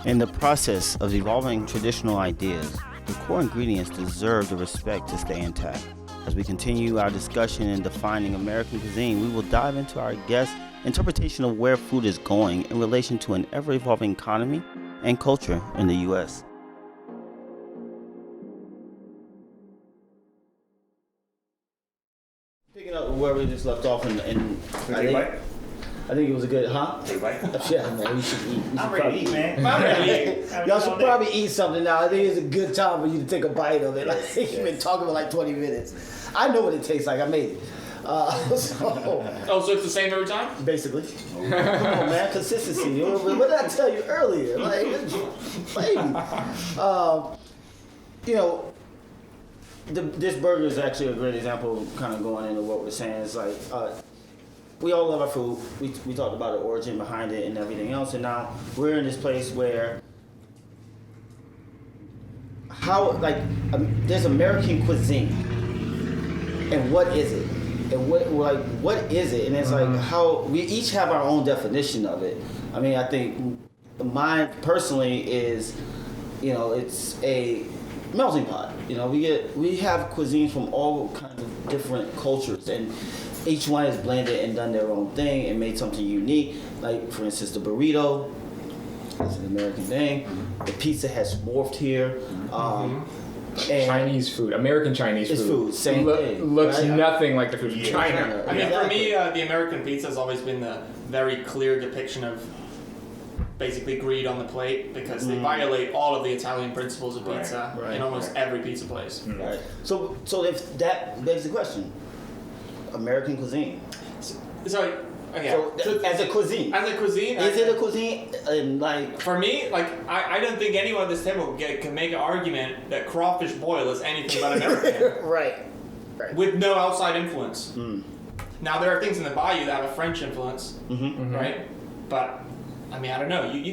In the process of evolving traditional ideas, the core ingredients deserve the respect to stay intact. As we continue our discussion in defining American cuisine, we will dive into our guest's interpretation of where food is going in relation to an ever-evolving economy and culture in the U.S. Picking up where we just left off, I think it was a good, Take a bite? Yeah, man, we should eat. I'm ready to eat, man. I'm ready to eat. Y'all should probably eat something now. I think it's a good time for you to take a bite of it. Like, you've been talking for like 20 minutes. I know what it tastes like. I made it. So it's the same every time? Basically. Come on, man. Consistency. What did I tell you earlier? Like, baby. This burger is actually a great example of kind of going into what we're saying. It's like, we all love our food. We talked about the origin behind it and everything else, and now we're in this place where there's American cuisine, and what is it? And what is it? And it's like how we each have our own definition of it. I mean, I think mine personally is, it's a melting pot. We have cuisines from all kinds of different cultures, and each one has blended and done their own thing and made something unique. Like, for instance, the burrito is an American thing. The pizza has morphed here. And Chinese food, American Chinese food. Same thing. Looks right? nothing like the food from China. I mean, for me, the American pizza has always been the very clear depiction of basically greed on the plate, because they violate all of the Italian principles of pizza in almost every pizza place. Right. So if that begs the question, American cuisine. So as a cuisine. Is it a cuisine? And for me, I don't think anyone at this table can make an argument that crawfish boil is anything but American. Right. With no outside influence. Now there are things in the bayou that have a French influence, right? But I mean, I don't know. You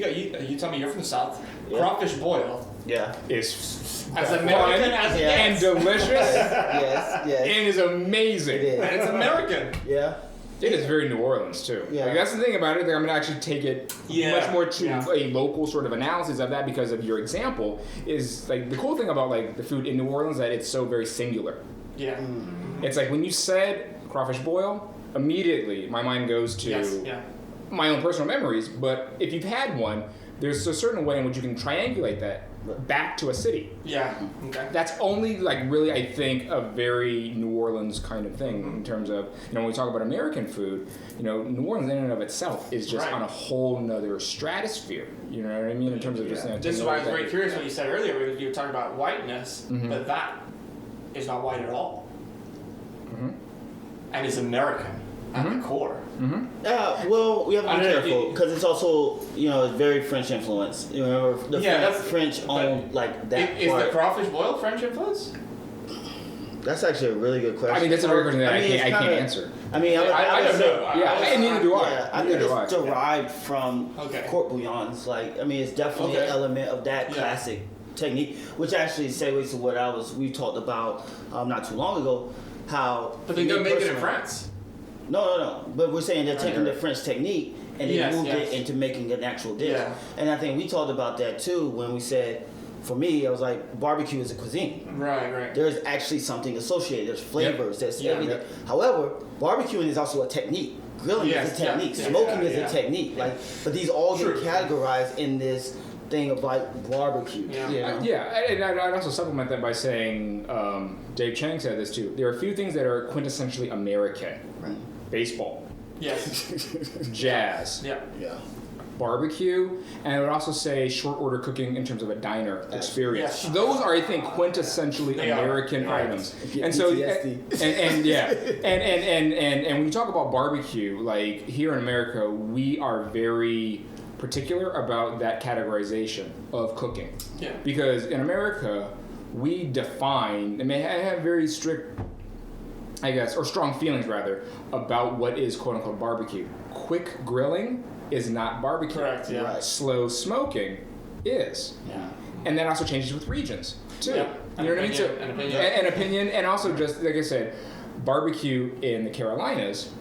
tell me, you're from the South. Yeah. Crawfish boil. Yeah. Is as American as it and gets. delicious. Yes. And is amazing. It is. And it's American. Yeah. It is very New Orleans too. Yeah. That's the thing about it. I'm going to actually take it much more to a local sort of analysis of that, because of your example. Is like the cool thing about like the food in New Orleans, that it's so very singular. Yeah. It's like when you said crawfish boil, immediately my mind goes to my own personal memories. But if you've had one, there's a certain way in which you can triangulate that back to a city. Yeah. Okay. That's only really, I think, a very New Orleans kind of thing in terms of, when we talk about American food, New Orleans in and of itself is just on a whole nother stratosphere. You know what I mean? In terms of just. This is why I was very curious what you said earlier, because you were talking about whiteness, but that is not white at all, and it's American at the core. Well, we have to be careful, because it's also, it's very French influence. Remember, the French own that Is part. the crawfish boil French influence? That's actually a really good question. I mean, that's a very question that I can't answer. I mean, I don't know. And neither do I. Yeah, I think it's derived from court bouillons. It's definitely an element of that classic technique, which actually segues to what we talked about not too long ago. How? But they don't make it in France. No. But we're saying they're taking the French technique and they moved it into making an actual dish. Yeah. And I think we talked about that too when we said, for me, I was like, barbecue is a cuisine. Right. There's actually something associated. There's flavors. There's everything. However, barbecuing is also a technique. Grilling is a technique. Smoking is a technique. But these all get categorized in this thing of barbecue. And I'd also supplement that by saying, Dave Chang said this too. There are a few things that are quintessentially American. Right. Baseball. Yes. Jazz. Yeah. Barbecue, and I would also say short order cooking in terms of a diner experience. Yes. Those are, I think, quintessentially American items. And so, and when you talk about barbecue, like here in America, we are very particular about that categorization of cooking. Yeah. Because in America, we define, and have very strict, I guess, or strong feelings rather, about what is quote unquote barbecue. Quick grilling is not barbecue. Correct, yeah. Right. Slow smoking is. Yeah. And that also changes with regions too. Yeah. You know what I mean? So, An opinion. an opinion, and also just like I said, barbecue in the Carolinas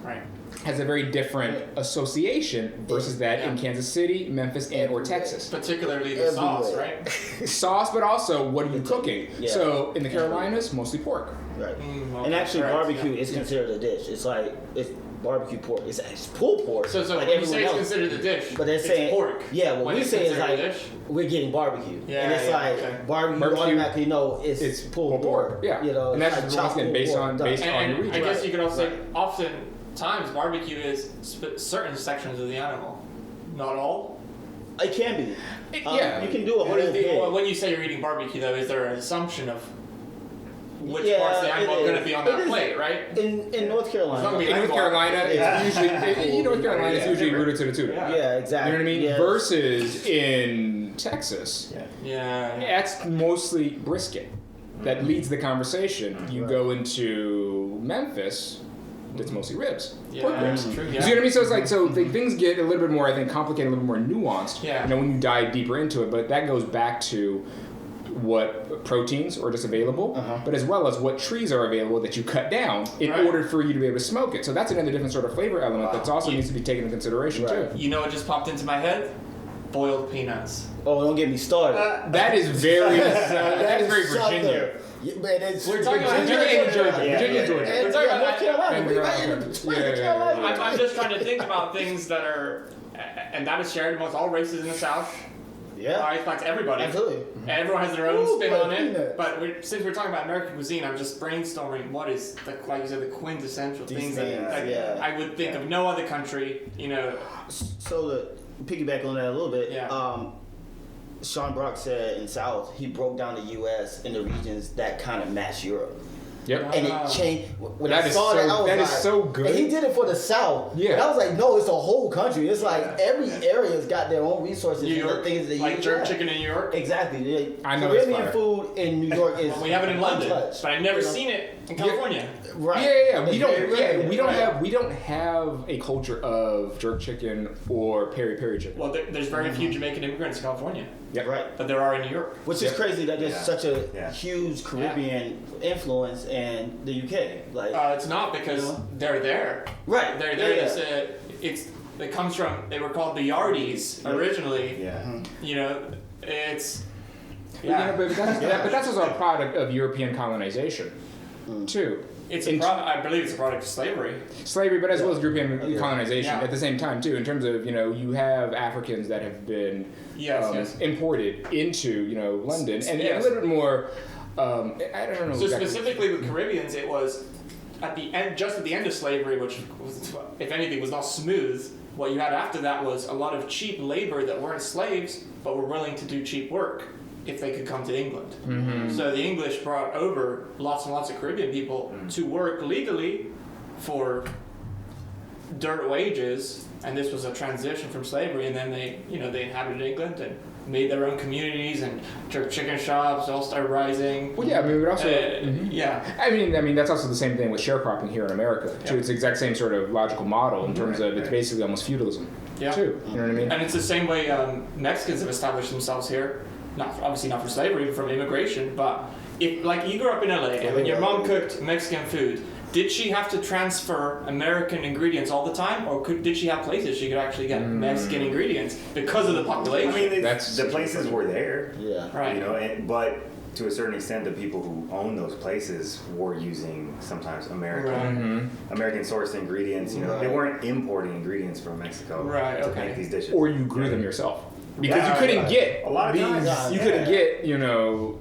has a very different association versus that in Kansas City, Memphis, and or Texas. Particularly the sauce, right? Sauce, but also what are you cooking? Yeah. So in the Carolinas, mostly pork. Right. Okay, And actually, correct, barbecue is considered a dish. It's like it's barbecue pork. It's pulled pork. So like when you say it's everyone else. considered a dish, But they're it's saying pork. Yeah, what When we it's say is considered a like dish? we're getting barbecue, Yeah, and it's yeah, like okay. barbecue. Barbecue, Automatically know it's pulled pork. Yeah, You know, and that's like once chopped again pulled based pork, on done. based on And your region. I guess you could also say, Right. oftentimes barbecue is certain sections of the animal, not all. It can be. Yeah. You can do a whole What is pig. when you say you're eating barbecue, though, is there an assumption of which Yeah, parts of the animal it are going is. to be on It that is. plate, right? In North It's not Carolina. gonna be In North Carolina, Yeah. it's usually North Carolina is Yeah. usually rooted to the tutor. Yeah, exactly. You know what I mean? Yeah. Versus in Texas, Yeah. that's mostly brisket that leads the conversation. You Right. go into Memphis, it's mostly ribs, pork Yeah, ribs. true. You Yeah. see what I mean? So it's like things get a little bit more, I think, complicated, a little bit more nuanced. Yeah. You know, when you dive deeper into it, but that goes back to what proteins are just available, but as well as what trees are available that you cut down in Right. order for you to be able to smoke it. So that's another different sort of flavor element that also You- needs to be taken into consideration Right. too. You know what just popped into my head? Boiled peanuts. Oh, don't get me started. That is very that is very something. Virginia. Yeah, man, it's We're talking about Virginia and Georgia. Yeah, Virginia and Georgia. And, We're talking about North Carolina. and We're right in Carolina. between Yeah, yeah, yeah, Carolina. yeah. I'm just trying to think about things that are, and that is shared amongst all races in the South. Yeah, Right, like everybody. absolutely. Everyone has their own Ooh, spin but on it. peanuts. But since we're talking about American cuisine, I'm just brainstorming what is, like you said, the quintessential These things things, that yeah. I would think of no other country, you know. So to piggyback on that a little bit, Yeah. Sean Brock said in South, he broke down the U.S. into regions that kind of match Europe. Yep. And Ah. it changed. When That I is saw so- that, I was that like, is so good. And he did it for the South. Yeah. And I was like, no, it's the whole country. It's like every area's got their own resources New and the York, things that like you jerk have. chicken in New York. Exactly. Yeah. I know it's Caribbean fire. food in New York is Well, we have it in London, untouched. but I've never You know? seen it in California. Right. Yeah. It's We don't. very Yeah, rare. we don't Right. have. We don't have a culture of jerk chicken or peri peri chicken. Well, there's very few Jamaican immigrants in California, Yep. Right. but there are in New York. Which Yep. is crazy that there's Yeah. such a Yeah. huge Caribbean influence in the UK. Like, It's not because they're there. right. They're there. Yeah. It comes from. They were called the Yardies originally. Yeah. You know, it's. But, you know, Yeah. but that's also a product of European colonization, too. It's In- I believe it's a product of slavery. Slavery, but as well as Yeah. European colonization Yeah. at the same time too. In terms of you have Africans that have been Yes. imported into London and Yes. a little bit more. I don't know. So exactly. specifically with Caribbeans, it was at the end, just at the end of slavery, which, was, if anything, was not smooth. What you had after that was a lot of cheap labor that weren't slaves, but were willing to do cheap work if they could come to England. Mm-hmm. So the English brought over lots and lots of Caribbean people to work legally for dirt wages, and this was a transition from slavery. And then they inhabited England and made their own communities, and jerk chicken shops all started rising. Well, yeah, I mean, but also. Yeah. I mean, that's also the same thing with sharecropping here in America too. Yeah. It's the exact same sort of logical model in terms of it's basically almost feudalism Yeah. too. You know what I mean? And it's the same way Mexicans have established themselves here. Obviously not from slavery, but from immigration. But if, like, you grew up in LA, and when your mom cooked Mexican food, did she have to transfer American ingredients all the time, or did she have places she could actually get Mexican ingredients because of the population? I mean, That's the places were there. Yeah. Right. You know, but to a certain extent, the people who own those places were using sometimes American sourced ingredients. You know, they Right. weren't importing ingredients from Mexico Right, to okay. make these dishes. Or you grew them yourself because Yeah, you couldn't right. get A lot of these. times, You yeah. couldn't get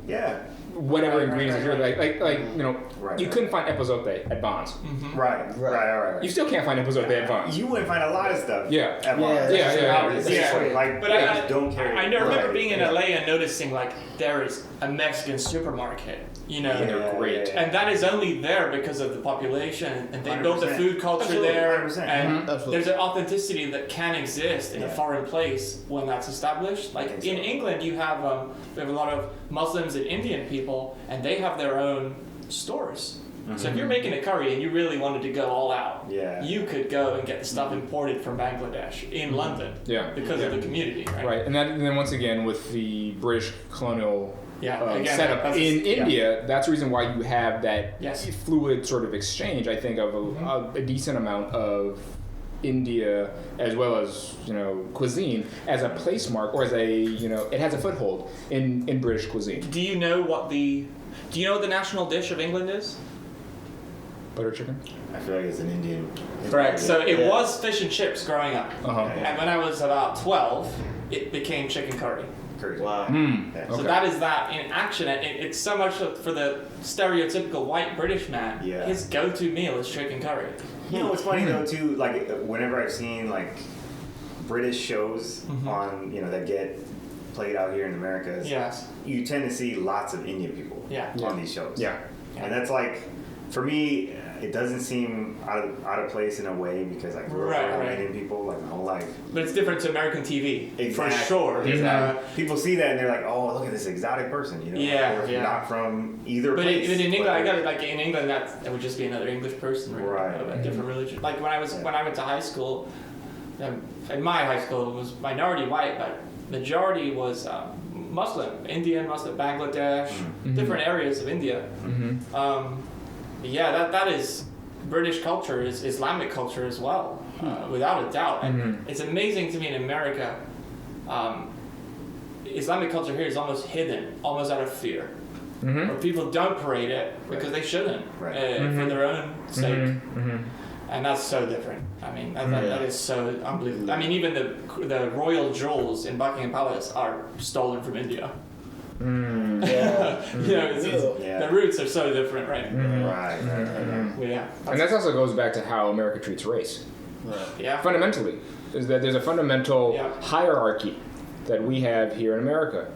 Yeah. whatever Right, ingredients right, are here. Like Right, you right. couldn't find epozote at Bonds. Right. You still can't find epozote at Bonds. You wouldn't find a lot of stuff. Yeah. At Bonds. Yeah, It's yeah. just like, But they I just don't carry. I remember Right. being in Yeah. LA and noticing, like, there is a Mexican supermarket, you know. And they're great. And that is only there because of the population, and they built the 100%. food culture Absolutely, there, 100%. and Absolutely. there's an authenticity that can exist in a Yeah. foreign place when that's established. Like think in so. England, we have a lot of Muslims and Indian people, and they have their own stores. So if you're making a curry and you really wanted to go all out, Yeah. you could go and get the stuff imported from Bangladesh in London Yeah. because of the community, right? Right, and then once again with the British colonial Yeah, again, setup that's in yeah. India, that's the reason why you have that Yes. fluid sort of exchange. I think of a decent amount of India as well as cuisine as a place mark or as a it has a foothold in British cuisine. Do you know what the national dish of England is? Butter chicken. I feel like it's an Indian. Correct. So it was fish and chips growing up, Uh-huh. and when I was about 12, it became chicken curry. Curry. Wow. Yeah. So Okay. that is that in action. It's so much for the stereotypical white British man. Yeah. His go-to meal is chicken curry. You know what's funny though too? Like whenever I've seen like British shows on that get played out here in America, Yes. you tend to see lots of Indian people Yeah. on these shows. Yeah. And that's like, for me, it doesn't seem out of place in a way because I grew up around Indian people like my whole life. But it's different to American TV, Exactly. for sure. Exactly. People see that and they're like, "Oh, look at this exotic person," Yeah, or yeah. not from either But place. in England, but I got it. Like in England, that would just be another English person, Right. Of a different religion. Like when I went to high school, in my high school it was minority white, but majority was Muslim, Indian, Muslim, Bangladesh, different areas of India. That is British culture, is Islamic culture as well, without a doubt. And it's amazing to me in America. Islamic culture here is almost hidden, almost out of fear. Where people don't parade it because they shouldn't, for their own sake. And that's so different. I mean, that is so unbelievable. I mean, even the royal jewels in Buckingham Palace are stolen from India. The roots are so different, right? Right. Yeah. And that also goes back to how America treats race. Yeah. Fundamentally, is that there's a fundamental Yeah. hierarchy that we have here in America.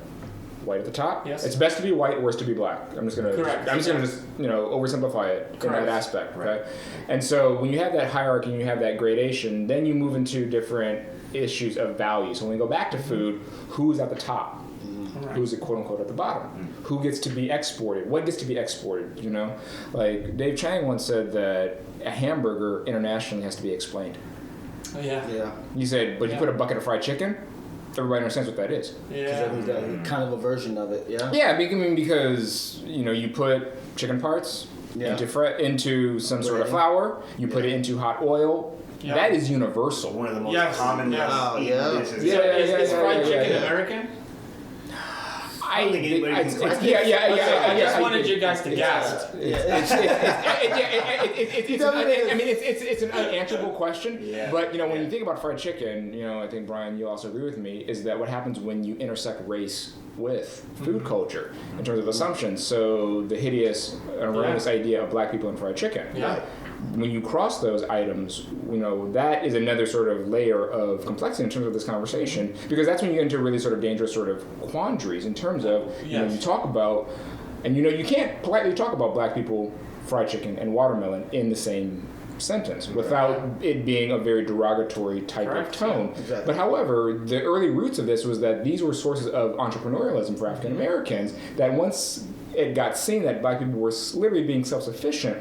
White at the top. Yes. It's best to be white, worse to be black. I'm just gonna oversimplify it in Correct. that aspect. Right. Okay? And so when you have that hierarchy and you have that gradation, then you move into different issues of value. So when we go back to food, who's at the top? Right. Who's quote unquote at the bottom? Who gets to be exported? What gets to be exported? Like Dave Chang once said that a hamburger internationally has to be explained. Oh, yeah. Yeah. You said, but you put a bucket of fried chicken, everybody understands what that is. Yeah. Kind of a version of it. Yeah. Yeah, because you put chicken parts into some sort of flour, you put it into hot oil. Yeah. That is universal. One of the most Yes. common Yes. eaten dishes. Is fried chicken yeah. American? I think anybody can question I just wanted you guys to guess. It's an unanswerable question. Yeah. But when you think about fried chicken, I think Brian, you'll also agree with me, is that what happens when you intersect race with food culture in terms of assumptions. So the hideous, erroneous idea of black people and fried chicken. Yeah. When you cross those items, that is another sort of layer of complexity in terms of this conversation, because that's when you get into really sort of dangerous sort of quandaries in terms of, you talk about, and you can't politely talk about black people, fried chicken, and watermelon in the same sentence without it being a very derogatory type of tone. Yeah, exactly. But however, the early roots of this was that these were sources of entrepreneurialism for African Americans, that once it got seen that black people were literally being self-sufficient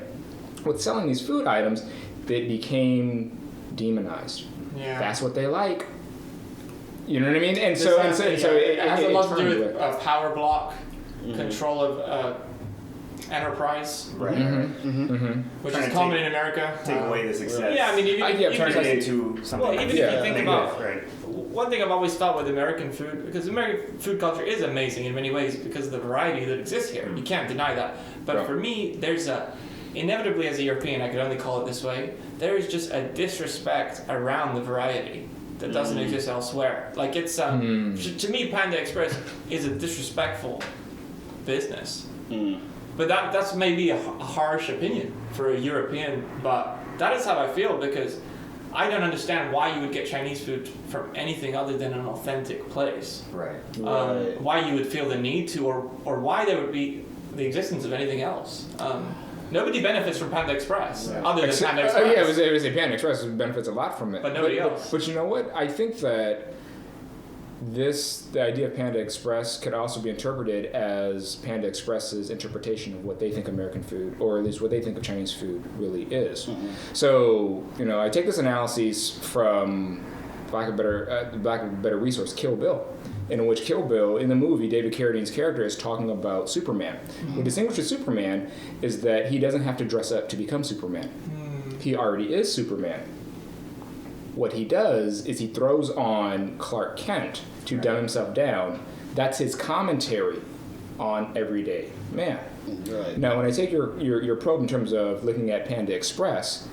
with selling these food items, they became demonized. Yeah. That's what they like. You know what I mean? And It so has a lot to do turned with power block, control of enterprise, Right. which Trying is to common in America. Take away the success. Yeah, I mean, turn even Turn it into something. Well, even if you think negative, about- right. one thing I've always thought with American food, because American food culture is amazing in many ways because of the variety that exists here. You can't deny that. But Right. for me, inevitably as a European, I could only call it this way, there is just a disrespect around the variety that doesn't exist elsewhere. Like it's, to me, Panda Express is a disrespectful business. But that's maybe a harsh opinion for a European, but that is how I feel, because I don't understand why you would get Chinese food from anything other than an authentic place. Right. Why you would feel the need to, or why there would be the existence of anything else. Nobody benefits from Panda Express other than Panda Express. Yeah, it was a Panda Express benefits a lot from it. But nobody else. But you know what? I think that the idea of Panda Express could also be interpreted as Panda Express's interpretation of what they think American food, or at least what they think of Chinese food, really is. So, I take this analysis from, lack of a better resource, Kill Bill, in which Kill Bill, in the movie, David Carradine's character is talking about Superman. What distinguishes Superman is that he doesn't have to dress up to become Superman. He already is Superman. what he does is he throws on Clark Kent to dumb himself down. That's his commentary on everyday man. Right. Now, when I take your probe in terms of looking at Panda Express,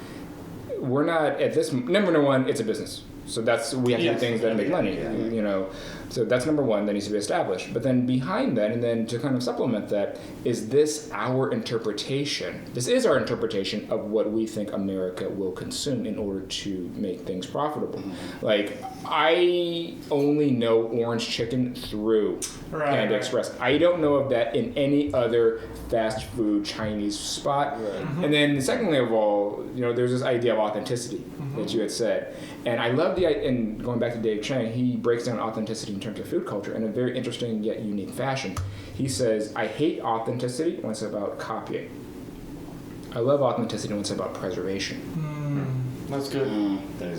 we're not at this. Number one, it's a business. So we have to do things that make money, you know. So that's number one that needs to be established. But then behind that, and then to kind of supplement that, is this our interpretation? This is our interpretation of what we think America will consume in order to make things profitable. Like, I only know orange chicken through Panda Express. I don't know of that in any other fast food Chinese spot. And then secondly of all, you know, there's this idea of authenticity that you had said. And I love and going back to Dave Chang, he breaks down authenticity in terms of food culture in a very interesting yet unique fashion. He says, I hate authenticity when it's about copying. I love authenticity when it's about preservation. That's good.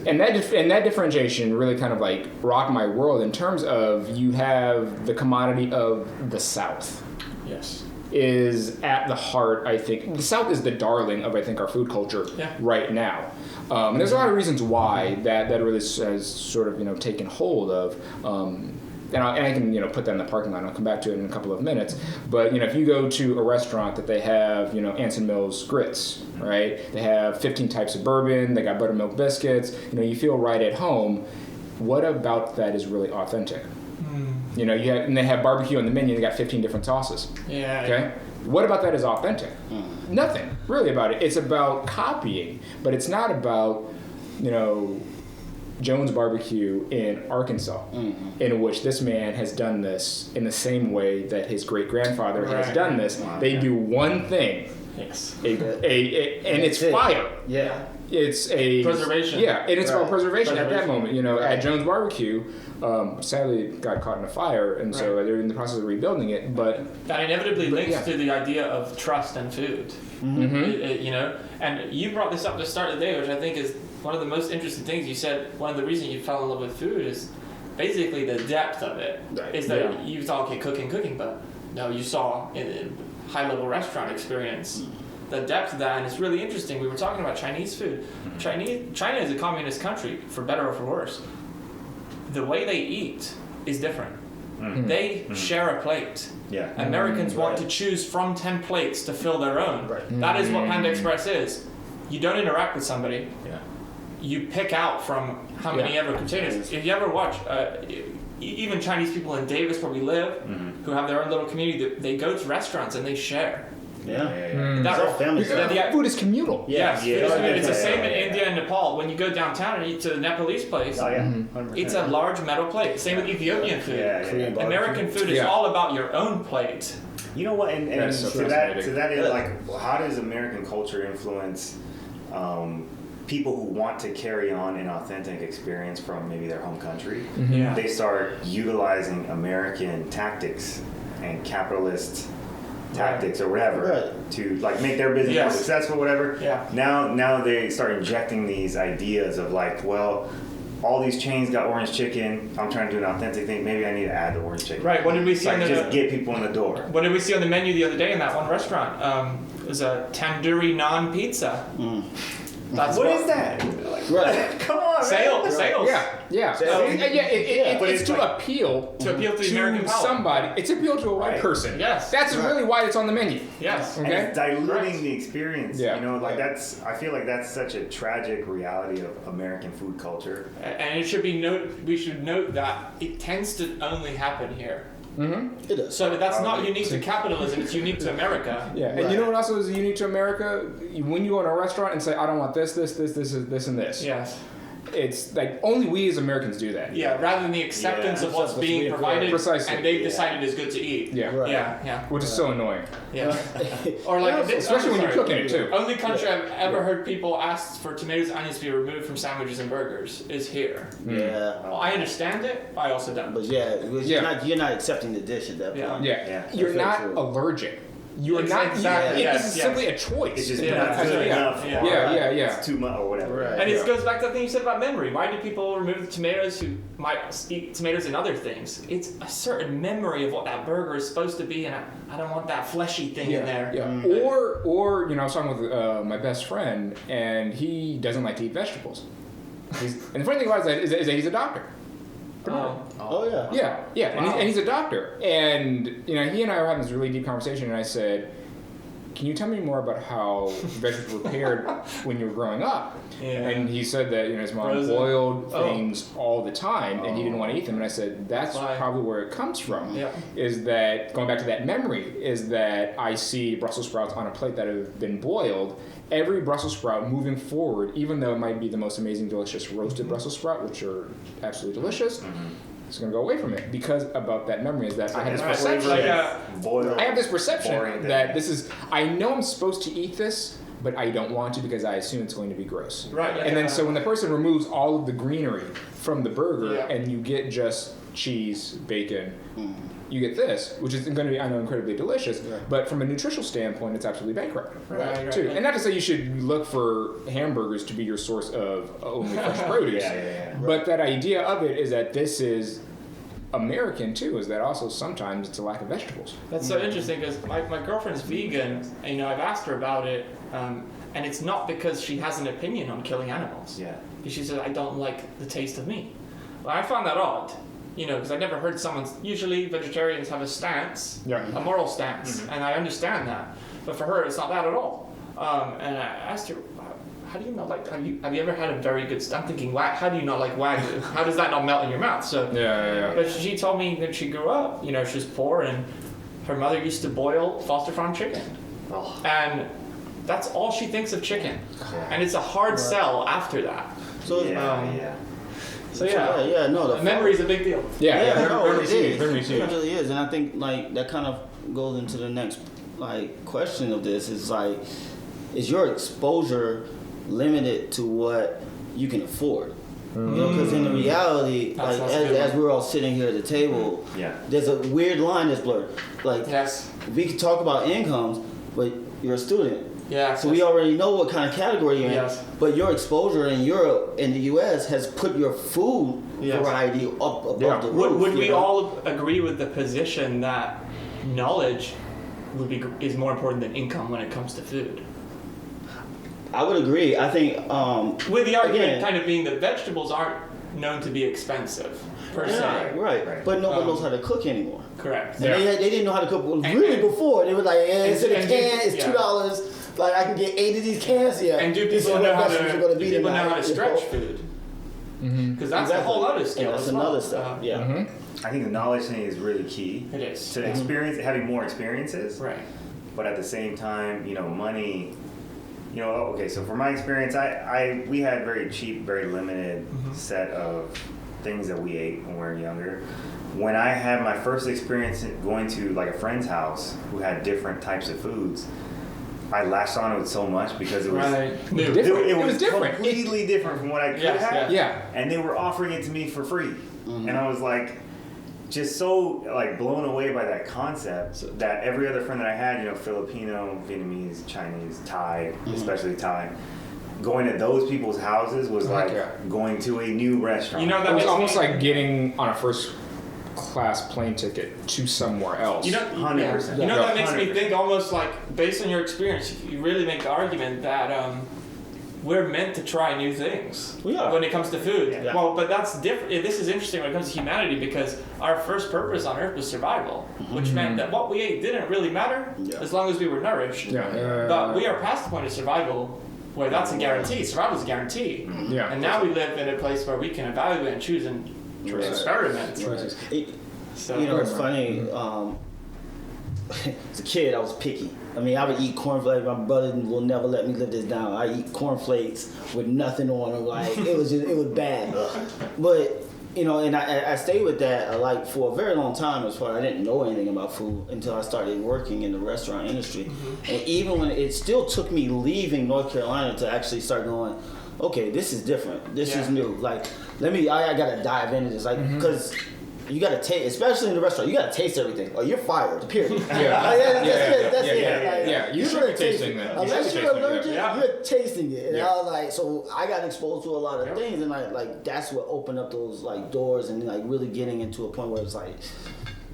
And that differentiation really kind of like rocked my world in terms of you have the commodity of the South. Yes. Is at the heart, I think. The South is the darling of, I think, our food culture right now. And there's a lot of reasons why that really has sort of, you know, taken hold of. And I can, you know, put that in the parking lot. I'll come back to it in a couple of minutes. But, you know, if you go to a restaurant that they have, you know, Anson Mills grits, right? They have 15 types of bourbon. They got buttermilk biscuits. You know, you feel right at home. What about that is really authentic? You know, and they have barbecue on the menu. They got 15 different sauces. Yeah. Okay. What about that is authentic? Nothing really about it. It's about copying, but it's not about, you know, Jones Barbecue in Arkansas, in which this man has done this in the same way that his great grandfather has done this. They do one thing. Yes. And it's fire. Yeah. It's a preservation. Yeah, and it's about preservation at that moment. You know, at Jones Barbecue, sadly it got caught in a fire, and so they're in the process of rebuilding it. But that inevitably links to the idea of trust and food. You know, and you brought this up to start the day, which I think is one of the most interesting things. You said one of the reasons you fell in love with food is basically the depth of it. Is that you thought, okay, cooking, but no, you saw in high-level restaurant experience. The depth of that, and it's really interesting. We were talking about Chinese food. China is a communist country, for better or for worse. The way they eat is different. They share a plate. Yeah. Americans want to choose from 10 plates to fill their own. That is what Panda Express is. You don't interact with somebody. You pick out from how many ever containers. If you ever watch, even Chinese people in Davis, where we live, who have their own little community, they go to restaurants and they share. That's all family stuff. Food is communal. Yes, it's the same in India and Nepal. When you go downtown and eat to the Nepalese place, it's a large metal plate. Same with Ethiopian food. American food is all about your own plate. You know what? And so to that is like, how does American culture influence people who want to carry on an authentic experience from maybe their home country? They start utilizing American tactics and capitalist tactics or whatever to like make their business more successful, whatever. Now they start injecting these ideas of like, well, all these chains got orange chicken. I'm trying to do an authentic thing. Maybe I need to add the orange chicken. Right. What did we see? Like just get people in the door. What did we see on the menu the other day in that one restaurant? It was a tandoori naan pizza. What is that? Come on, Sales. It's to appeal to the American palate. Somebody. It's appeal to a white person. Yes, that's really why it's on the menu. Yes, and it's diluting the experience. Yeah. You know, like that's. I feel like that's such a tragic reality of American food culture. And it should be we should note that it tends to only happen here. It does. So that's not unique to capitalism, it's unique to America. And you know what else is unique to America? When you go in a restaurant and say, I don't want this, and this. Yes. It's like only we as Americans do that. Yeah, rather than the acceptance of what's being provided and they've decided is good to eat. Which is so annoying. Or like especially when you're cooking it too. Only country I've ever heard people ask for tomatoes and onions to be removed from sandwiches and burgers is here. Well, I understand it, but I also don't. But you're not accepting the dish at that point. You're not allergic. You're not. This is simply a choice. It's just not good enough. It's too much or whatever. And it goes back to the thing you said about memory. Why do people remove the tomatoes who might eat tomatoes and other things? It's a certain memory of what that burger is supposed to be, and I don't want that fleshy thing in there. Or you know, I was talking with my best friend, and he doesn't like to eat vegetables. And the funny thing about it is that he's a doctor. Oh yeah. Yeah. Wow. And he's a doctor. And he and I were having this really deep conversation, and I said, "Can you tell me more about how vegetables were prepared when you were growing up?" Yeah. And he said that his mom Frozen. boiled things all the time, and he didn't want to eat them. And I said, "That's Why? probably where it comes from. Yeah. Is that going back to that memory? Is that I see Brussels sprouts on a plate that have been boiled." Every Brussels sprout moving forward, even though it might be the most amazing, delicious roasted Brussels sprout, which are absolutely delicious, it's going to go away from it because about that memory is that I had this perception. I have this perception that this is. I know I'm supposed to eat this, but I don't want to because I assume it's going to be gross. Right. And then so when the person removes all of the greenery from the burger and you get just cheese, bacon. You get this, which is going to be, I know, incredibly delicious, but from a nutritional standpoint, it's absolutely bankrupt, too. And not to say you should look for hamburgers to be your source of only fresh produce, but that idea of it is that this is American, too, is that also sometimes it's a lack of vegetables. That's so interesting because my girlfriend's vegan, and I've asked her about it, and it's not because she has an opinion on killing animals. Yeah. Because she said, I don't like the taste of meat. Well, I found that odd. Because I never heard usually vegetarians have a stance, a moral stance, and I understand that. But for her, it's not that at all. And I asked her, how do you not like, have you ever had a very good, I'm thinking, how do you not like Wagyu? How does that not melt in your mouth? So, But she told me that she grew up, she was poor, and her mother used to boil Foster Farm chicken. Oh. And that's all she thinks of chicken. And it's a hard sell after that. So So the memory is a big deal. Memory it is. It really is, and I think like that kind of goes into the next question of this is like, is your exposure limited to what you can afford? Because in the reality, as we're all sitting here at the table, there's a weird line that's blurred. Like, we can talk about incomes, but you're a student. So we already know what kind of category you're in, but your exposure in Europe and the U.S. has put your food variety up above the roof. Would we all agree with the position that knowledge is more important than income when it comes to food? I would agree. I think with the argument kind of being that vegetables aren't known to be expensive per se. Right. But no one knows how to cook anymore. Correct. And they didn't know how to cook before. They were like, instead of can, it's $2. Like I can get 8 of these cans here. And do people know how to stretch food? Because that's a whole other skill. That's another stuff. I think the knowledge thing is really key. It is to experience, having more experiences. Right. But at the same time, money. Okay. So from my experience, we had very cheap, very limited set of things that we ate when we were younger. When I had my first experience going to like a friend's house who had different types of foods, I latched on to it so much because it was it was different, completely different from what I could have. And they were offering it to me for free, and I was like, just so like blown away by that concept that every other friend that I had, Filipino, Vietnamese, Chinese, Thai, especially Thai, going to those people's houses was like going to a new restaurant. It was almost like getting on a first class plane ticket to somewhere else. 100%. That makes me think almost like, based on your experience, you really make the argument that we're meant to try new things when it comes to food. Well, but that's different. This is interesting when it comes to humanity because our first purpose on Earth was survival, which meant that what we ate didn't really matter as long as we were nourished. But we are past the point of survival where that's a guarantee. Survival is a guarantee. And now we live in a place where we can evaluate and choose and experiment. It's funny. As a kid, I was picky. I mean, I would eat cornflakes. My brother will never let me live this down. I eat cornflakes with nothing on them. Like it was bad. But and I stayed with that like for a very long time. As far as I didn't know anything about food until I started working in the restaurant industry. And even when it still took me leaving North Carolina to actually start going, okay, this is different. This is new. Like I gotta dive into this. Like because. You gotta taste, especially in the restaurant. You gotta taste everything, or you're fired. Period. That's it. You should be tasting that. Unless you're allergic, you're tasting it. And I was like, so I got exposed to a lot of things, and like that's what opened up those like doors, and like really getting into a point where it's like,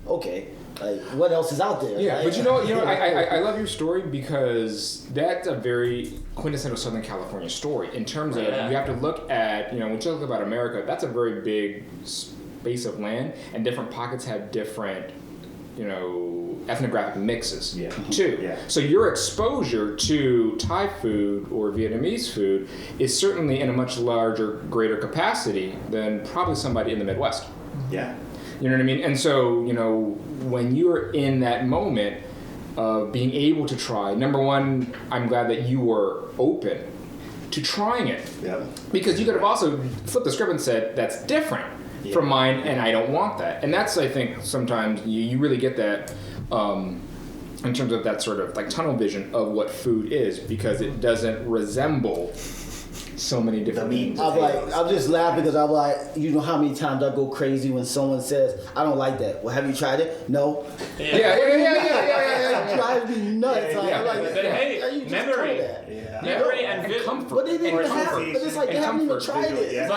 okay, like what else is out there? Yeah, like, but you know, I love your story because that's a very quintessential Southern California story in terms of you have to look at, when you look about America, that's a very big space of land, and different pockets have different, ethnographic mixes too. Yeah. So your exposure to Thai food or Vietnamese food is certainly in a much larger, greater capacity than probably somebody in the Midwest. Yeah. You know what I mean? And so, when you're in that moment of being able to try, number one, I'm glad that you were open to trying it. Yeah. Because you could have also flipped the script and said, that's different from mine, and I don't want that. And that's, I think, sometimes you really get that in terms of that sort of like tunnel vision of what food is, because it doesn't resemble so many different things. I'm just laughing because I'm like, you know how many times I go crazy when someone says, I don't like that. Well, have you tried it? No. Yeah. It drives me nuts. But hey, memory and comfort. But they didn't even have it. But it's like they haven't even tried it. Yeah.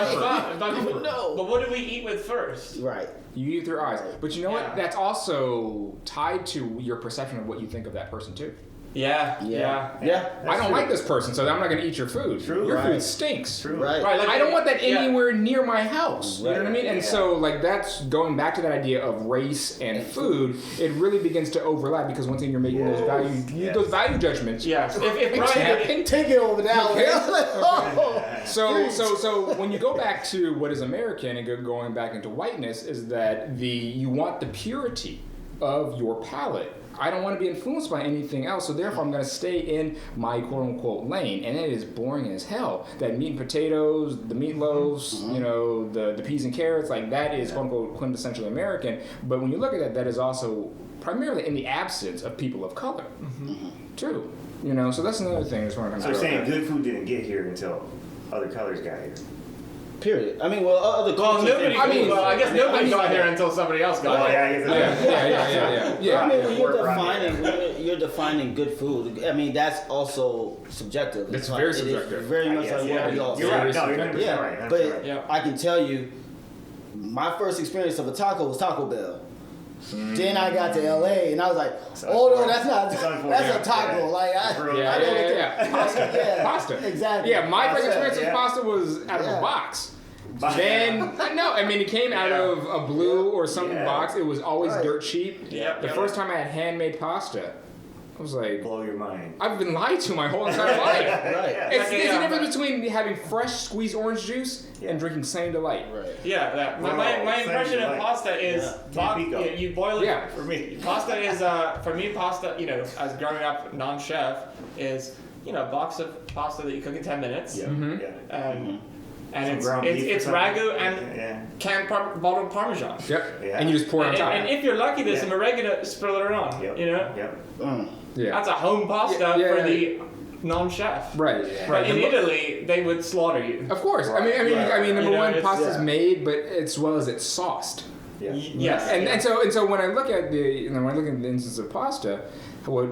But what do we eat with first? Right. You eat with your eyes. But you know what? That's also tied to your perception of what you think of that person too. Yeah. I don't like this person, so I'm not going to eat your food. Your food stinks. Right. Like, I don't want that anywhere near my house. You know what I mean? And so, like, that's going back to that idea of race and food. It really begins to overlap because once again, you're making those value judgments. Yeah. If Bryan take it over now. So when you go back to what is American and going back into whiteness, is that you want the purity of your palate. I don't want to be influenced by anything else, so therefore I'm going to stay in my quote-unquote lane, and it is boring as hell. That meat and potatoes, the meatloaves, the peas and carrots, like that is quote-unquote quintessentially American, but when you look at that, that is also primarily in the absence of people of color, too. So that's another thing. So you're saying good food didn't get here until other colors got here? Period. I mean, other cultures. I guess nobody got here until somebody else got here. Yeah. I mean, when you're defining good food, I mean, that's also subjective. It's very subjective. It is very much like what we all say. You're right. No, you're right. But I can tell you, my first experience of a taco was Taco Bell. Then I got to LA and I was like, oh no, that's a taco. Like Pasta. Exactly. Yeah, my first experience with pasta was out of a box. Then it came out of a blue or some box. It was always dirt cheap. The first time I had handmade pasta, I was like, blow your mind. I've been lied to my whole entire life. It's the difference between having fresh squeezed orange juice and drinking Sunny Delight. Yeah, my impression of pasta is you boil it. For me, pasta is for me pasta. As growing up non-chef is a box of pasta that you cook in 10 minutes. And it's ragu and canned bottled Parmesan. And you just pour it on top. And if you're lucky, there's some oregano sprinkled on. That's a home pasta for the non-chef. Right. But in Italy, they would slaughter you. Of course. I mean, number one, pasta's made, but as well as it's sauced. Yes. And so when I look at the instance of pasta, what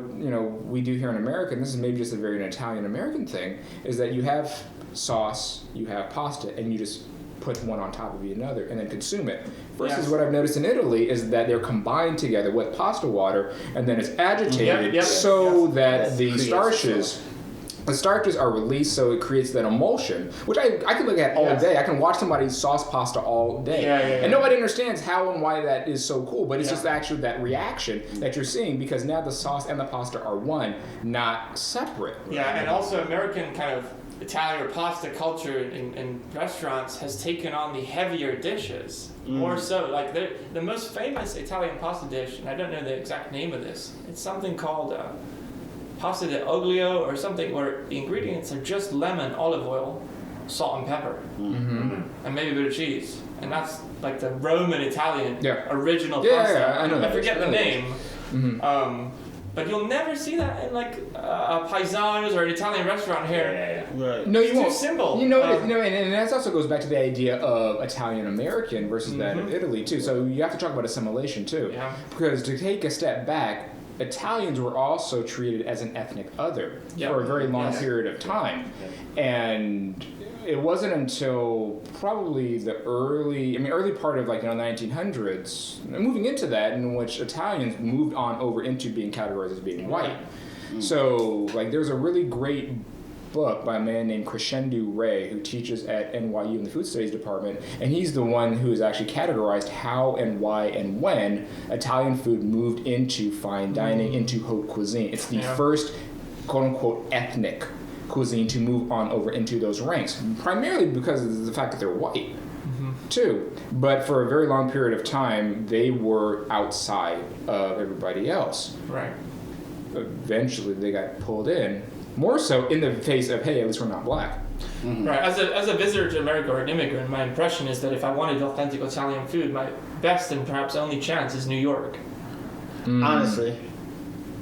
we do here in America, and this is maybe just a very Italian American thing, is that you have sauce, you have pasta, and you just put one on top of another and then consume it. Versus what I've noticed in Italy is that they're combined together with pasta water and then it's agitated that the starches are released, so it creates that emulsion, which I can look at all day. I can watch somebody sauce pasta all day. And nobody understands how and why that is so cool, but it's just actually that reaction that you're seeing because now the sauce and the pasta are one, not separate. And also American kind of Italian or pasta culture in restaurants has taken on the heavier dishes more so. Like the most famous Italian pasta dish, and I don't know the exact name of this. It's something called pasta di oglio or something, where the ingredients are just lemon, olive oil, salt and pepper, and maybe a bit of cheese. And that's like the Roman Italian original pasta. I know that. I forget the name. But you'll never see that in like a Paisano's or an Italian restaurant here. Right. No, you won't. It's too simple. And that also goes back to the idea of Italian American versus that of Italy too. So you have to talk about assimilation too. Because to take a step back, Italians were also treated as an ethnic other for a very long period of time. And it wasn't until probably the early part of like the 1900s, moving into that, in which Italians moved on over into being categorized as being white. So like there's a really great book by a man named Crescendu Ray who teaches at NYU in the Food Studies department, and he's the one who has actually categorized how and why and when Italian food moved into fine dining, into haute cuisine. It's the first quote-unquote ethnic cuisine to move on over into those ranks, primarily because of the fact that they're white, too. But for a very long period of time, they were outside of everybody else. Right. Eventually, they got pulled in, more so in the face of, hey, at least we're not black. Right. As a visitor to America or an immigrant, my impression is that if I wanted authentic Italian food, my best and perhaps only chance is New York. Honestly.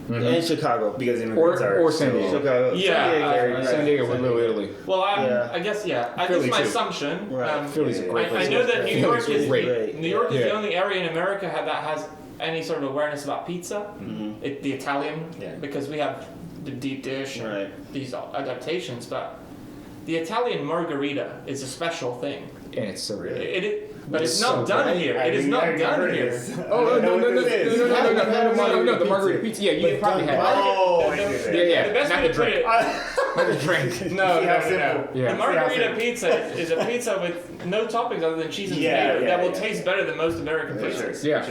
And Chicago. Because immigrants or San Diego. Chicago. Yeah. San Diego with Little Italy. Well, I guess, Philly that's my too. assumption. Right. Philly's a great place. I know that New York is great. the only area in America that has any sort of awareness about pizza, the Italian, because we have the deep dish and these adaptations, but the Italian margarita is a special thing. And it's so good. But it's not done here. It is not done here. Oh, no, the margarita pizza. Yeah, you probably had it. The best not way the to put drink. it. Not the drink. No. Yeah. The margarita pizza is a pizza with no toppings other than cheese and tomato that will taste better than most American pizzas. Yeah.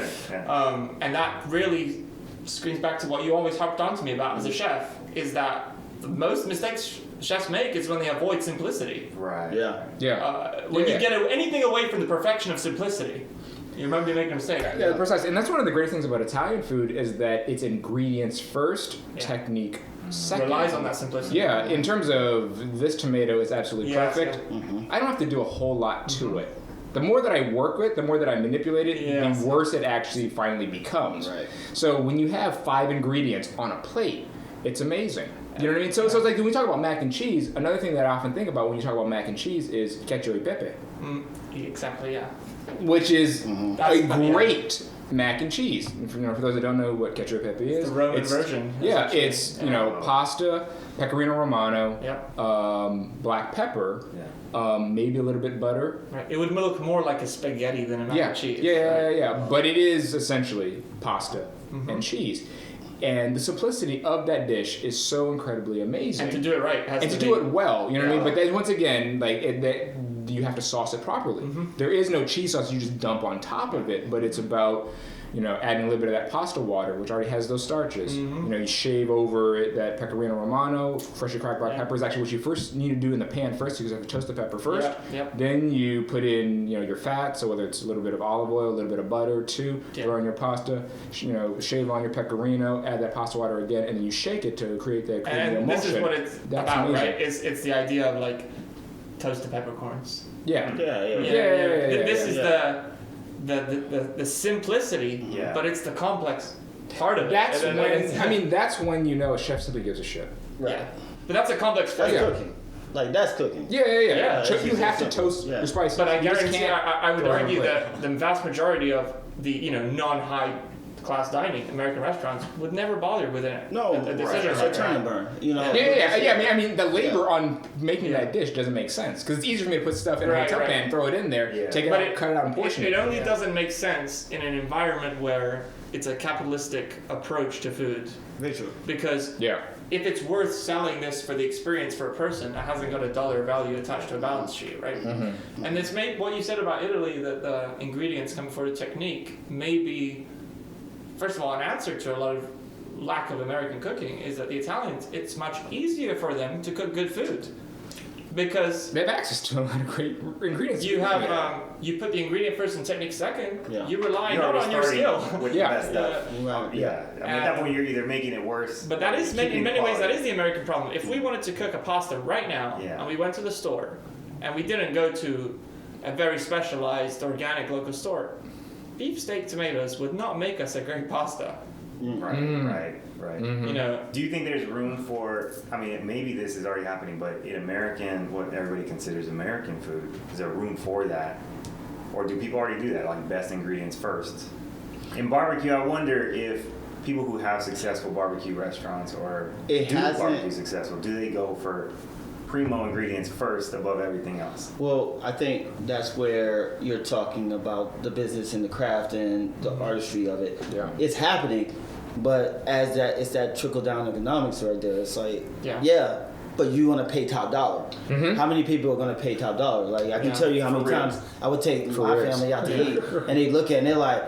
And that really screens back to what you always harped on to me about as a chef, is that the most mistakes chefs make is when they avoid simplicity. Right. Yeah. When you get anything away from the perfection of simplicity, you might be making a mistake. Yeah, precisely. And that's one of the great things about Italian food is that it's ingredients first, technique second. Relies on that simplicity. Yeah, in terms of this tomato is absolutely perfect. I don't have to do a whole lot to it. The more that I work with, the more that I manipulate it, the worse it actually finally becomes. Right. So when you have 5 ingredients on a plate, it's amazing. You know what I mean? So it's like when we talk about mac and cheese, another thing that I often think about when you talk about mac and cheese is cacio e pepe. Exactly, yeah. Which is a great mac and cheese. And for those that don't know what cacio e pepe is, the Roman version. Yeah, it's pasta, pecorino romano, black pepper, maybe a little bit butter. Right. It would look more like a spaghetti than a mac and cheese. Yeah. But it is essentially pasta and cheese. And the simplicity of that dish is so incredibly amazing. And to do it right has and to do it well, you know what I mean? But then once again, you have to sauce it properly. There is no cheese sauce you just dump on top of it, but it's about adding a little bit of that pasta water, which already has those starches. You shave over it that pecorino romano, freshly cracked black pepper is actually what you first need to do in the pan first, because you have to toast the pepper first. Then you put in your fat, so whether it's a little bit of olive oil, a little bit of butter too, throw in your pasta, shave on your pecorino, add that pasta water again, and then you shake it to create that creamy emulsion. And this is what it's about, amazing. right? It's the idea of like toasted peppercorns. This is the simplicity, but it's the complex part of it. That's when a chef simply gives a shit. Right. Yeah. But that's a complex That's flavor. cooking. Like, that's cooking. Yeah. You have to toast your spices. But I guarantee, can't I would argue that the vast majority of the non-high class dining American restaurants would never bother with a decision It's a turn and burn. I mean, the labor on making that dish doesn't make sense, because it's easier for me to put stuff in a hotel pan, throw it in there, take it out, cut it out, and portion it. It only doesn't make sense in an environment where it's a capitalistic approach to food. Very true. Because if it's worth selling this for the experience for a person, it hasn't got a dollar value attached to a balance sheet, right? And it's what you said about Italy, that the ingredients come before the technique, may be, first of all, an answer to a lot of lack of American cooking, is that the Italians, it's much easier for them to cook good food. Because they have access to a lot of great ingredients. You have you put the ingredient first and technique second. You rely You're not on your skill. With the best stuff. I mean, at that point, you're either making it worse. But that is in many ways that is the American problem. If we wanted to cook a pasta right now, and we went to the store, and we didn't go to a very specialized organic local store, beef steak tomatoes would not make us a great pasta. Right. Mm-hmm. Do you think there's room for, maybe this is already happening, but in American, what everybody considers American food, is there room for that? Or do people already do that, like best ingredients first? In barbecue, I wonder if people who have successful barbecue restaurants or barbecue successful, do they go for primo ingredients first above everything else. Well, I think that's where you're talking about the business and the craft and the artistry of it. Yeah. It's happening, but as that, it's that trickle down economics right there. It's like, yeah, but you want to pay top dollar. How many people are going to pay top dollar? Like, I can tell you how many times I would take my family out to eat, and they look at it and they're like,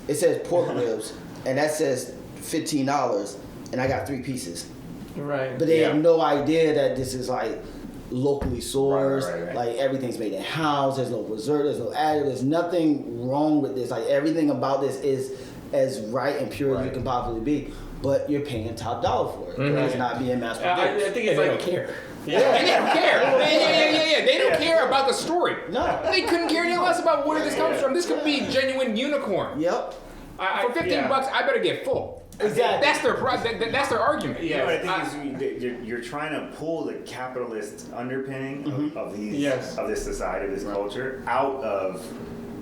it says pork ribs, and that says $15, and I got 3 pieces. Right. But they have no idea that this is like locally sourced. Right. Like everything's made in house. There's no preserve. There's no additive. There's nothing wrong with this. Like everything about this is as right and pure as you can possibly be. But you're paying top dollar for it. It's not being mass produced. I think it's they like don't care. Yeah. They don't care. Yeah. They don't care about the story. No. They couldn't care any less about where this comes from. This could be genuine unicorn. Yep. For $15, I better get full. Exactly. That's their argument. You know what I think is you're trying to pull the capitalist underpinning of this society, of this culture, out of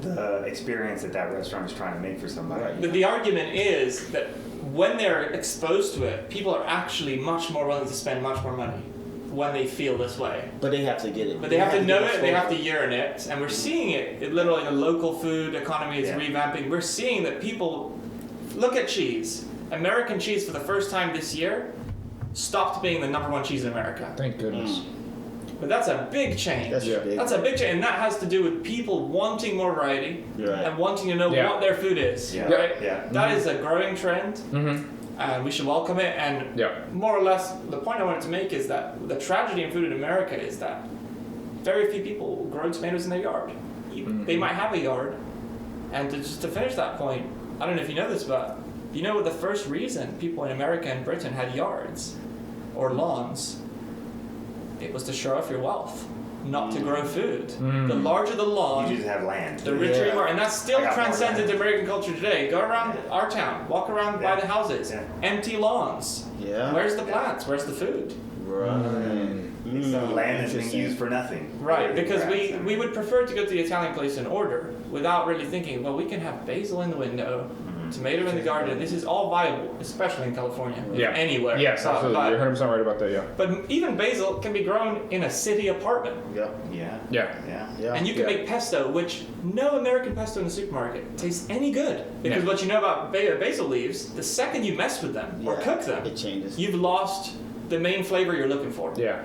the experience that restaurant is trying to make for somebody. The argument is that when they're exposed to it, people are actually much more willing to spend much more money when they feel this way. But they have to get it. But they have to know it, they have to yearn it, and we're seeing it literally, the local food economy is revamping. We're seeing that people, look at cheese. American cheese for the first time this year stopped being the #1 cheese in America. Thank goodness. But that's a big change. That's big. That's a big change, and that has to do with people wanting more variety and wanting to know what their food is. Yeah. Right? Yeah. That is a growing trend, and we should welcome it. And more or less, the point I wanted to make is that the tragedy in food in America is that very few people grow tomatoes in their yard. They might have a yard, and to finish that point, I don't know if you know this, but you know what the first reason people in America and Britain had yards or lawns? It was to show off your wealth, not to grow food. The larger the lawn, You just have land. the richer you are. And that's still I got more transcended land. to American culture today. Go around our town, walk around by the houses, empty lawns. Yeah. Where's the plants? Where's the food? Right. So land is being used for nothing. Right, because we would prefer to go to the Italian place in order without really thinking, well, we can have basil in the window, tomato in the garden. This is all viable, especially in California. Anywhere. Yes, absolutely. You're 100% right about that, But even basil can be grown in a city apartment. Yep. Yeah. And you can make pesto, which no American pesto in the supermarket tastes any good. Because what you know about basil leaves, the second you mess with them or cook them, it changes. you've lost the main flavor you're looking for. Yeah,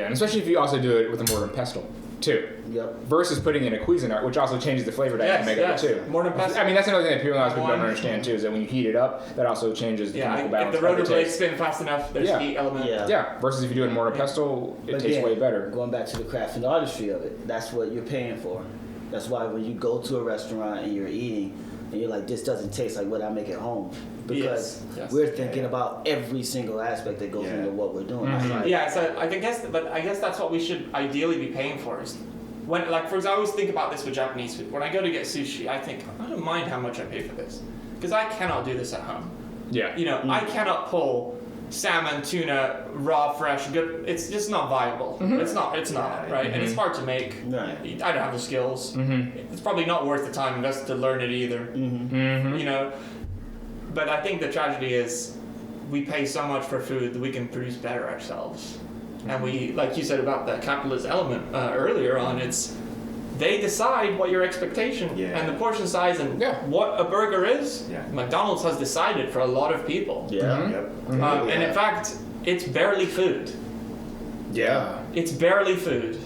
and especially if you also do it with a mortar and pestle, too. Yep. Versus putting in a Cuisinart, which also changes the flavor dynamic of it too. Mortar and pestle. I mean, that's another thing that a lot of people don't understand too, is that when you heat it up, that also changes the chemical If balance. the rotor blades spin fast enough, there's a heat element. Yeah. Versus if you do it in mortar and pestle, it tastes way better. Going back to the craft and artistry of it, that's what you're paying for. That's why when you go to a restaurant and you're eating, and you're like, this doesn't taste like what I make at home. Because we're thinking about every single aspect that goes into what we're doing. So I guess that's what we should ideally be paying for. Is when, like, for example, I always think about this with Japanese food. When I go to get sushi, I think, I don't mind how much I pay for this. Because I cannot do this at home. Yeah. You know, I cannot pull salmon, tuna, raw, fresh, good. It's just not viable. It's not, right? And it's hard to make. Right. I don't have the skills. It's probably not worth the time invested to learn it either. You know? But I think the tragedy is we pay so much for food that we can produce better ourselves. And we, like you said about the capitalist element earlier on, it's they decide what your expectation and the portion size and what a burger is. McDonald's has decided for a lot of people. And in fact, it's barely food. It's barely food.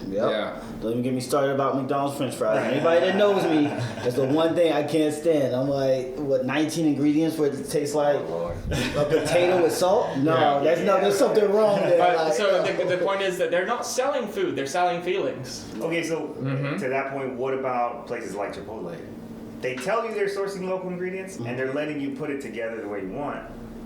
Don't even get me started about McDonald's French fries. Anybody that knows me, that's the one thing I can't stand. I'm like, what, 19 ingredients for it to taste like a potato with salt? No, there's something wrong there. So the point is that they're not selling food, they're selling feelings. Okay, so to that point, what about places like Chipotle? They tell you they're sourcing local ingredients, and they're letting you put it together the way you want.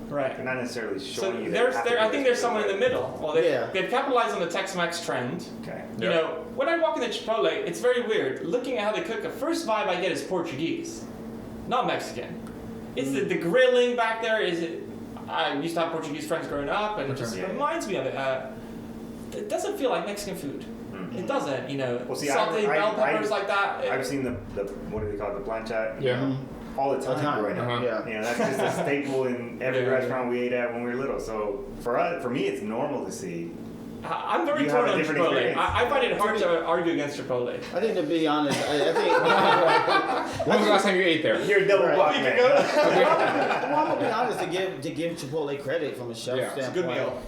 Right. They're not necessarily showing you. I think there's somewhere in the middle. Well, they've capitalized on the Tex-Mex trend. Okay. You know, when I walk in the Chipotle, it's very weird. Looking at how they cook, the first vibe I get is Portuguese, not Mexican. It's the grilling back there. I used to have Portuguese friends growing up, and it just reminds me of it. It doesn't feel like Mexican food. It doesn't, you know. Well, see, salted bell peppers like that. I've seen the what do they call it, the plancha? All the time right now. You know, that's just a staple in every restaurant we ate at when we were little. So for me, it's normal to see I'm very torn on Chipotle. I find it hard to argue against Chipotle. I think, to be honest, I think. When was the last time you ate there? You're a double block man. Well, I'm gonna be honest, to give Chipotle credit from a chef standpoint. It's a good meal.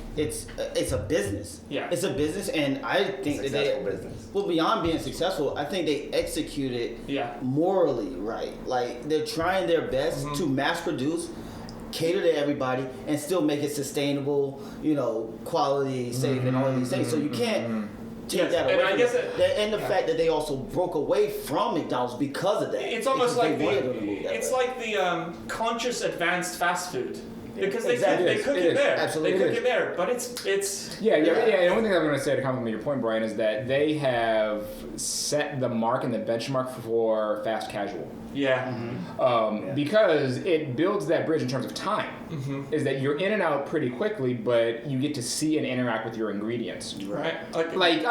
It's a business. Yeah. It's a business, and I think that they, business. well, beyond being successful, I think they execute it morally right. Like, they're trying their best to mass produce, cater to everybody, and still make it sustainable, quality, safe, and all of these things. So you can't take that away. And the fact that they also broke away from McDonald's because of that. It's almost like the conscious advanced fast food. Because they cook it there. Absolutely. They cook it there, but it's Yeah. The only thing I'm going to say to compliment your point, Brian, is that they have set the mark and the benchmark for fast casual. Because it builds that bridge in terms of time. Is that you're in and out pretty quickly, but you get to see and interact with your ingredients. Right. Like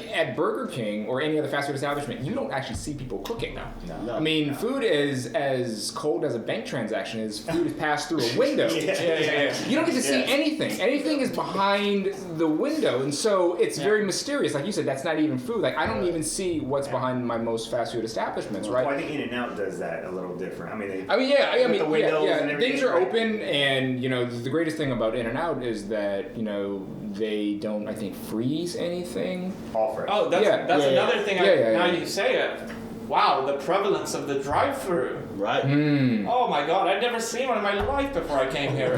at Burger King or any other fast food establishment, you don't actually see people cooking now. No. I mean, food is as cold as a bank transaction is. Food is passed through a window. You don't get to see anything. Anything is behind the window, and so it's very mysterious. Like you said, that's not even food. Like I don't even see what's behind my most fast food establishments, right? Well, I think In-N-Out does that a little different. The windows and things are open, and the greatest thing about In-N-Out is that they don't, I think, freeze anything. All fresh. Oh, that's another thing. Now you say it. Wow, the prevalence of the drive-through. Right. Oh my God, I'd never seen one in my life before I came here.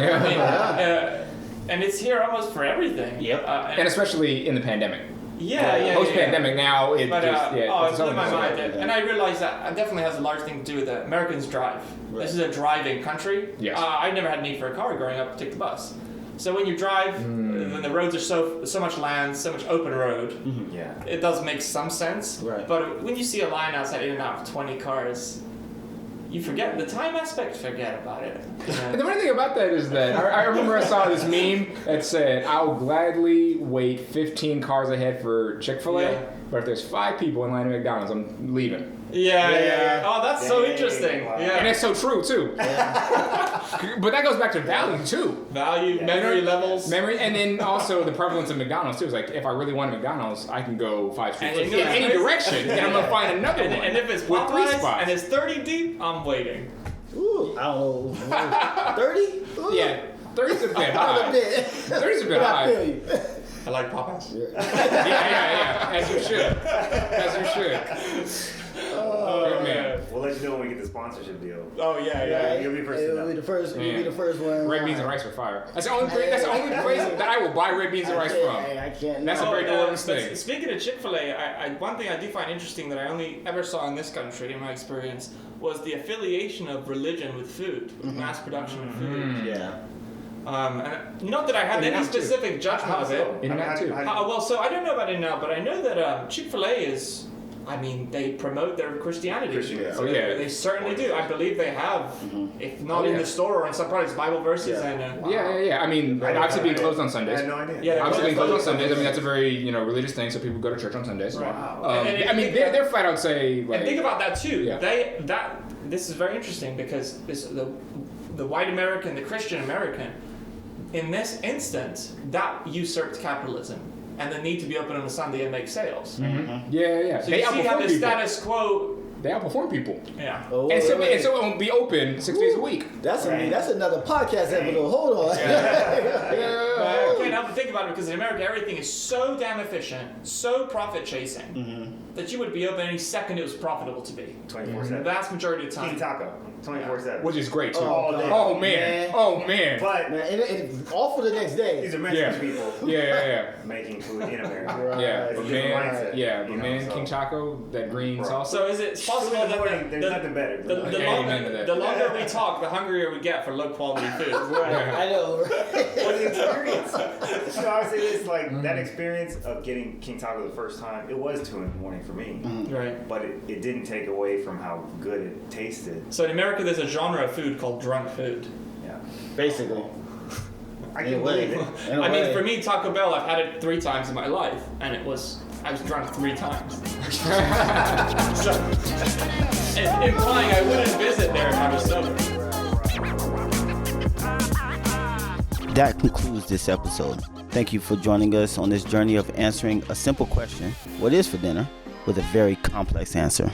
And it's here almost for everything. Yep. And especially in the pandemic. Post-pandemic now, it it blew my mind. And I realized that definitely has a large thing to do with the Americans drive. Right. This is a driving country. Yes. I never had a need for a car growing up to take the bus. So when you drive, then the roads are so much land, so much open road. It does make some sense. Right. But when you see a line outside In-N-Out with 20 cars, you forget the time aspect. Forget about it. And the funny thing about that is that I remember I saw this meme that said, "I'll gladly wait 15 cars ahead for Chick-fil-A, but if there's 5 people in line at McDonald's, I'm leaving." Oh, that's so interesting. Wow. Yeah. And that's so true too. But that goes back to value too. Memory levels. Memory, and then also the prevalence of McDonald's too. It's like, if I really want a McDonald's, I can go 5 streets in any direction, and I'm gonna find another one. And if it's with 3 Popeyes spots and it's 30 deep, I'm waiting. Ooh, I don't know. 30? Yeah, 30's a bit high. 30's a bit I high. feel you. I like Popeyes. Yeah. As you should. Oh man. We'll let you know when we get the sponsorship deal. Oh yeah. You'll be first to know. You'll be the first one. Red beans and rice are fire. That's the only place that I will buy red beans and rice from. I can't. That's a very New Orleans thing. Speaking of Chick-fil-A, one thing I do find interesting that I only ever saw in this country, in my experience, was the affiliation of religion with food, mass production of food. Yeah. And not that I had any specific judgment of it. In-N-Out too. Well, so I don't know about In-N-Out, but I know that Chick-fil-A is. I mean, they promote their Christianity. They certainly do. I believe they have, if not in the store or in some products, Bible verses and. I mean, obviously being closed on Sundays. I had no idea. Yeah, obviously being closed on Sundays. I mean, that's a very religious thing. So people go to church on Sundays. Wow. I mean, they're flat out say. Like, and think about that too. Yeah. This is very interesting because the white American, the Christian American, in this instance, that usurped capitalism and the need to be open on a Sunday and make sales. Yeah. So you see how the status quo. They outperform people. Yeah. And so it won't be open 6 days a week. That's another podcast episode. Hold on. I can't help but think about it because in America everything is so damn efficient, so profit chasing, that you would be open any second it was profitable to be. 24/7. The vast majority of the time. King Taco. 24/7. Which is great too. Oh, man. But and all for the next day. these are Mexican people. Yeah. Making food in America. Right. But man, King Taco, that green sauce. So is it possible that there's nothing better. the longer we talk, the hungrier we get for low quality food? I know. Well, the experience. So I would say this, that experience of getting King Taco the first time, it was 2 in the morning for me. Right. But it didn't take away from how good it tasted. So in America, there's a genre of food called drunk food. Yeah. Basically. I can believe it. I mean, for me, Taco Bell, I've had it 3 times in my life, and I was drunk 3 times. So, implying I wouldn't visit there if I was sober. That concludes this episode. Thank you for joining us on this journey of answering a simple question, what is for dinner, with a very complex answer.